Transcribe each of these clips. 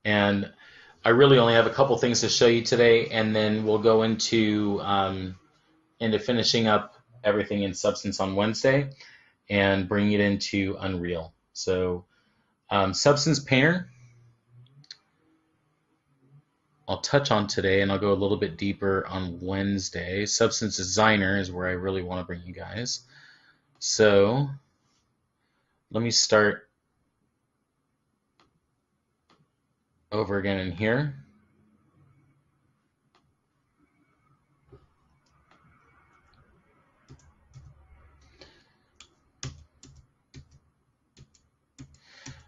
And I really only have a couple things to show you today, and then we'll go into finishing up everything in Substance on Wednesday and bring it into Unreal. So Substance Painter, I'll touch on today, and I'll go a little bit deeper on Wednesday. Substance Designer is where I really want to bring you guys. So let me start over again in here.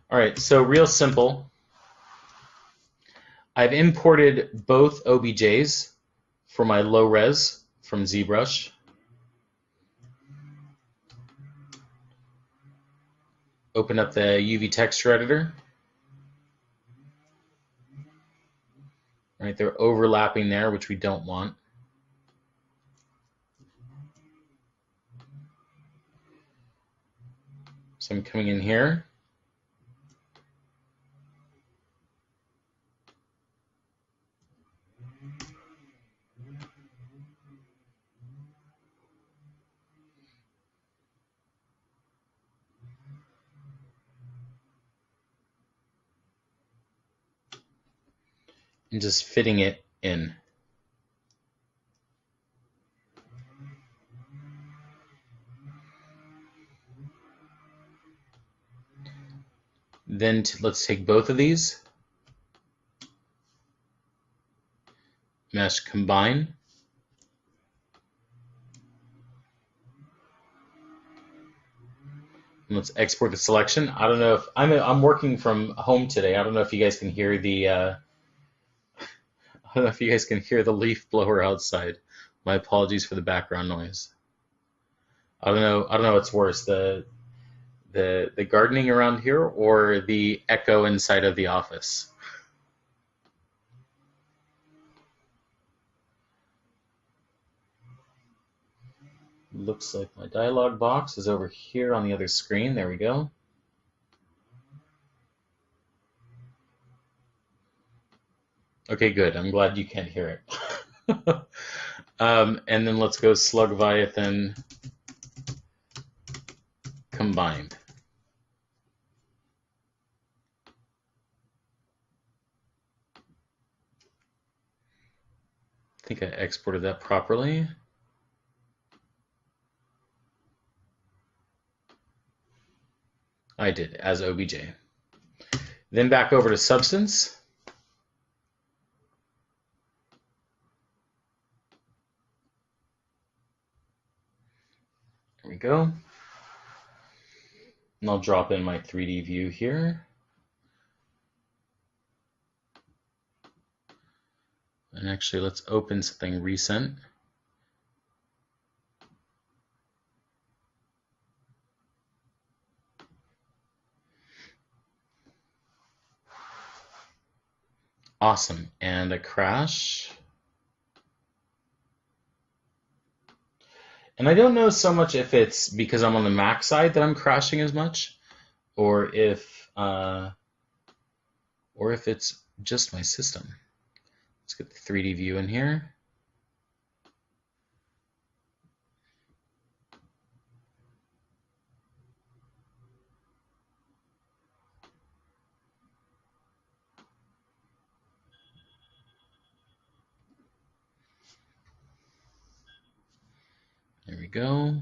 All right, so real simple. I've imported both OBJs for my low res from ZBrush. Open up the UV texture editor. Right, they're overlapping there, which we don't want. So I'm coming in here. And just fitting it in. Then let's take both of these, mesh combine, and let's export the selection. I don't know if I'm working from home today. I don't know if you guys can hear the I don't know if you guys can hear the leaf blower outside. My apologies for the background noise. I don't know what's worse, the gardening around here or the echo inside of the office. Looks like my dialog box is over here on the other screen. There we go. Okay, good. I'm glad you can't hear it. And then let's go Slugviathan combined. I think I exported that properly. I did, as OBJ. Then back over to Substance. There we go. And I'll drop in my 3D view here. And actually, let's open something recent. Awesome. And a crash. And I don't know so much if it's because I'm on the Mac side that I'm crashing as much, or if it's just my system. Let's get the 3D view in here. There we go.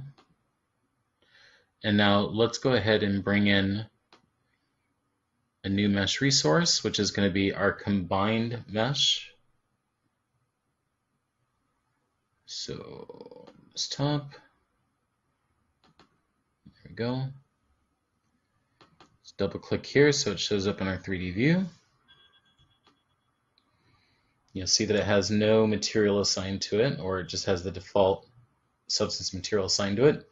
And now let's go ahead and bring in a new mesh resource, which is going to be our combined mesh. So this top, there we go. Let's double click here so it shows up in our 3D view. You'll see that it has no material assigned to it, or it just has the default substance material assigned to it.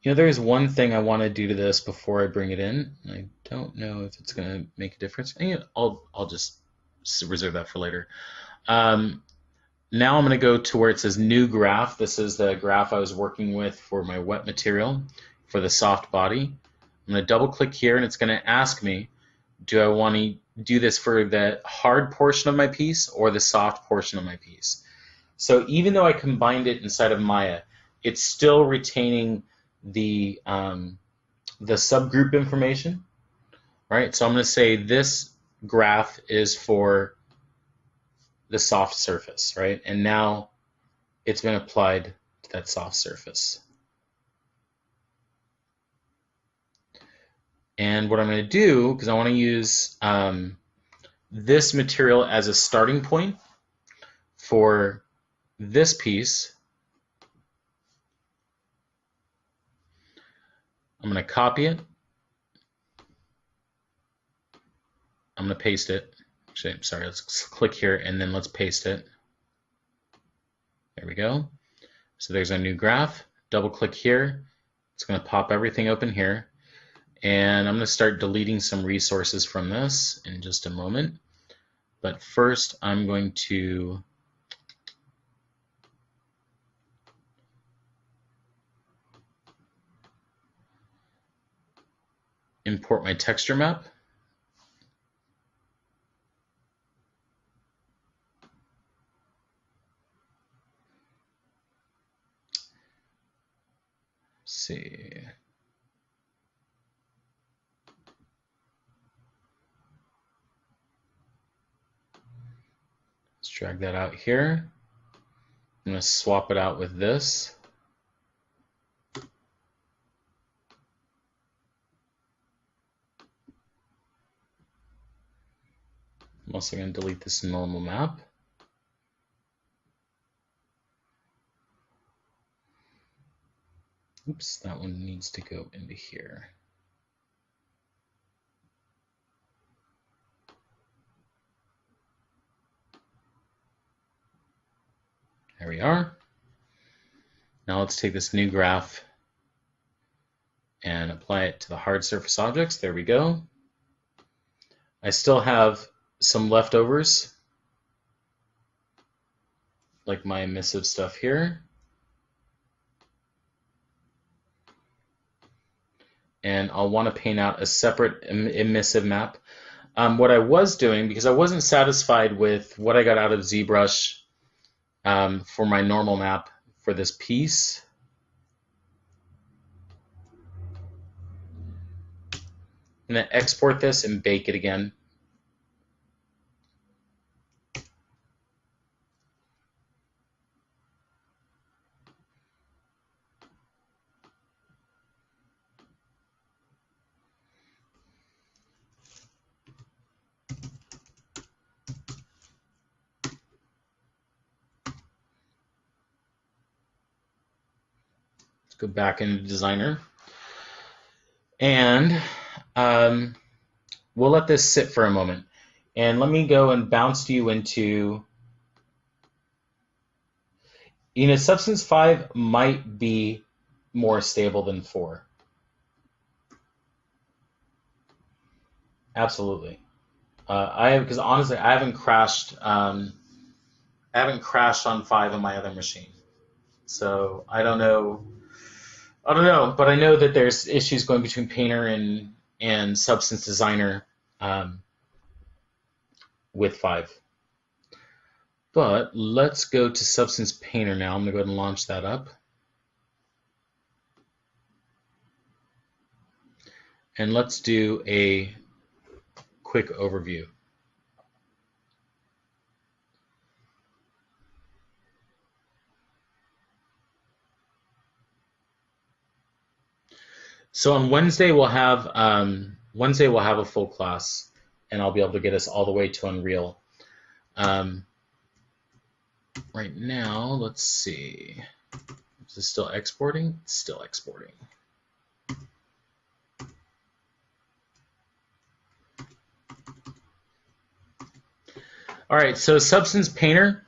You know, there is one thing I want to do to this before I bring it in. I don't know if it's going to make a difference. I'll just reserve that for later. Now I'm going to go to where it says New Graph. This is the graph I was working with for my wet material for the soft body. I'm going to double click here, and it's going to ask me, do I want to do this for the hard portion of my piece or the soft portion of my piece? So even though I combined it inside of Maya, it's still retaining the subgroup information, right? So I'm going to say this graph is for the soft surface, right? And now it's been applied to that soft surface. And what I'm going to do, because I want to use this material as a starting point for this piece, I'm going to copy it. I'm going to paste it. Actually, I'm sorry, let's click here and then let's paste it. There we go. So there's our new graph. Double click here. It's going to pop everything open here. And I'm going to start deleting some resources from this in just a moment. But first, I'm going to import my texture map. Let's see. Let's drag that out here. I'm going to swap it out with this. I'm also going to delete this normal map. Oops, that one needs to go into here. There we are. Now let's take this new graph and apply it to the hard surface objects. There we go. I still have some leftovers, like my emissive stuff here. And I'll want to paint out a separate emissive map. What I was doing, because I wasn't satisfied with what I got out of ZBrush for my normal map for this piece, I'm going to export this and bake it again. Go back into Designer, and we'll let this sit for a moment. And let me go and bounce you into, Substance 5 might be more stable than 4. Absolutely. Because honestly, I haven't crashed on 5 on my other machine, so I don't know, but I know that there's issues going between Painter and Substance Designer with 5. But let's go to Substance Painter now. I'm going to go ahead and launch that up. And let's do a quick overview. So on Wednesday we'll have a full class, and I'll be able to get us all the way to Unreal. Right now, let's see. Is this still exporting? It's still exporting. All right, so Substance Painter,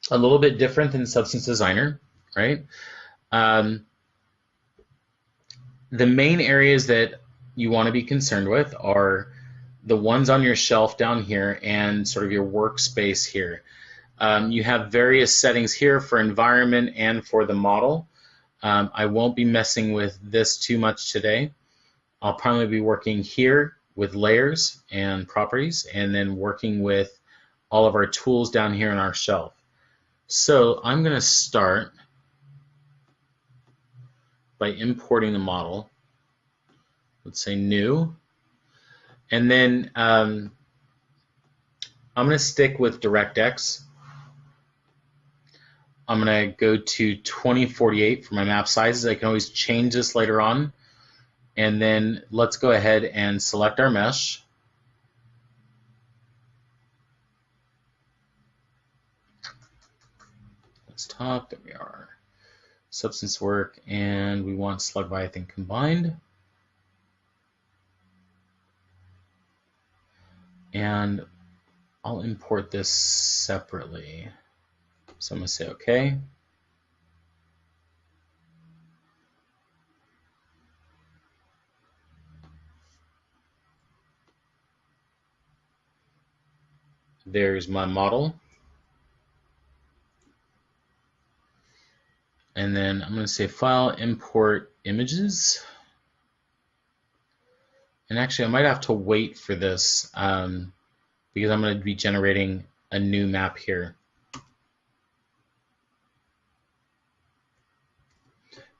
a little bit different than Substance Designer, right? The main areas that you want to be concerned with are the ones on your shelf down here and sort of your workspace here. You have various settings here for environment and for the model. I won't be messing with this too much today. I'll probably be working here with layers and properties, and then working with all of our tools down here in our shelf. So I'm going to start by importing the model. Let's say new. And then I'm going to stick with DirectX. I'm going to go to 2048 for my map sizes. I can always change this later on. And then let's go ahead and select our mesh. Desktop, there we are. Substance work, and we want slug Leviathan combined. And I'll import this separately. So I'm going to say OK. There's my model. And then I'm going to say File, Import Images. And actually, I might have to wait for this because I'm going to be generating a new map here.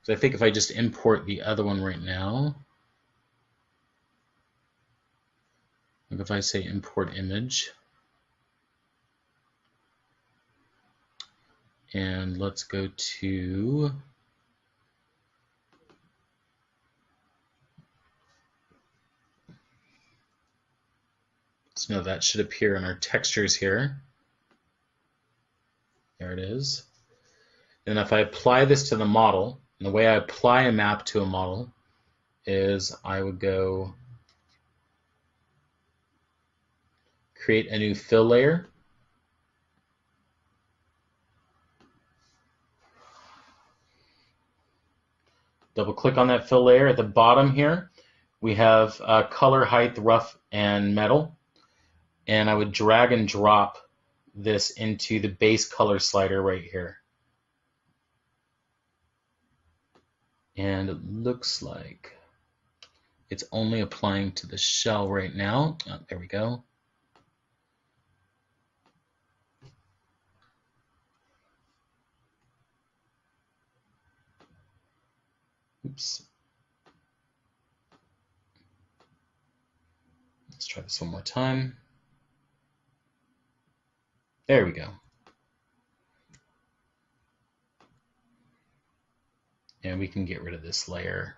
So I think if I just import the other one right now, like if I say import image, and let's go to so now that should appear in our textures here. There it is. And if I apply this to the model, and the way I apply a map to a model is I would go create a new fill layer. Double click on that fill layer. At the bottom here, we have color, height, rough, and metal. And I would drag and drop this into the base color slider right here. And it looks like it's only applying to the shell right now. Oh, there we go. Oops. Let's try this one more time. There we go. And we can get rid of this layer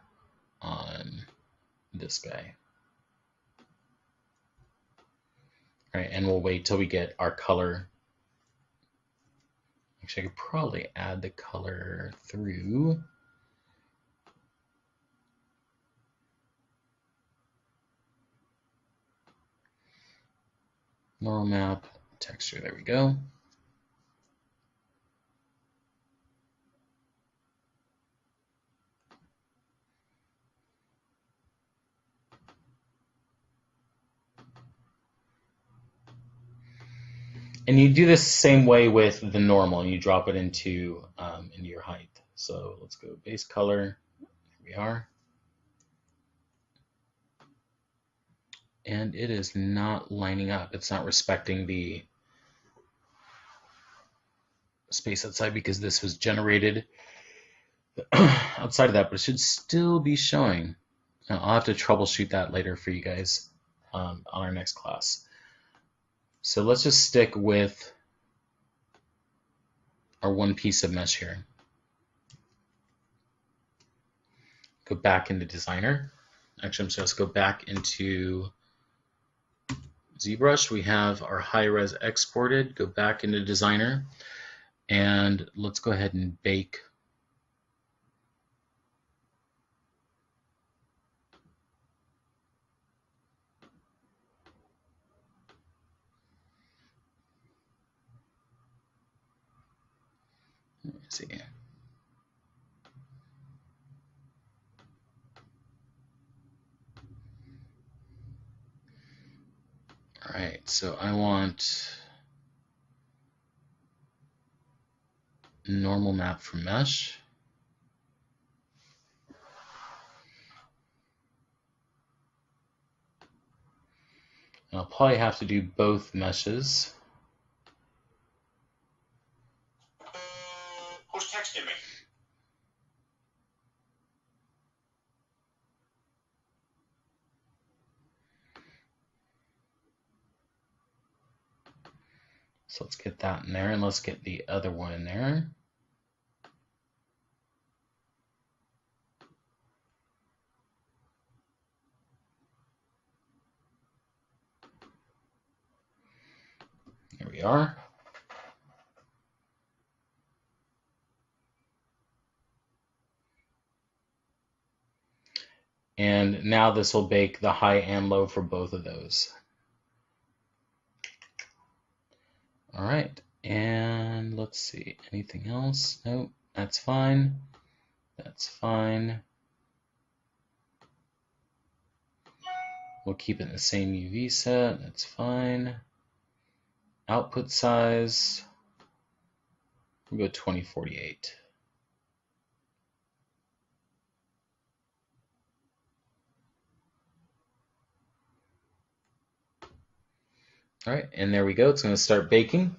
on this guy. All right, and we'll wait till we get our color. Actually, I could probably add the color through. Normal map, texture, there we go. And you do this same way with the normal. You drop it into your height. So let's go base color. Here we are. And it is not lining up. It's not respecting the space outside because this was generated outside of that, but it should still be showing. Now, I'll have to troubleshoot that later for you guys on our next class. So let's just stick with our one piece of mesh here. Go back into Designer. Actually, I'm just go back into ZBrush. We have our high-res exported. Go back into Designer, and let's go ahead and bake. Let's see. All right, so I want normal map for mesh. And I'll probably have to do both meshes. Who's texting me? So let's get that in there, and let's get the other one in there. There we are. And now this will bake the high and low for both of those. All right, and let's see, anything else? Nope, that's fine. That's fine. We'll keep it in the same UV set, that's fine. Output size, we'll go 2048. All right, and there we go. It's going to start baking.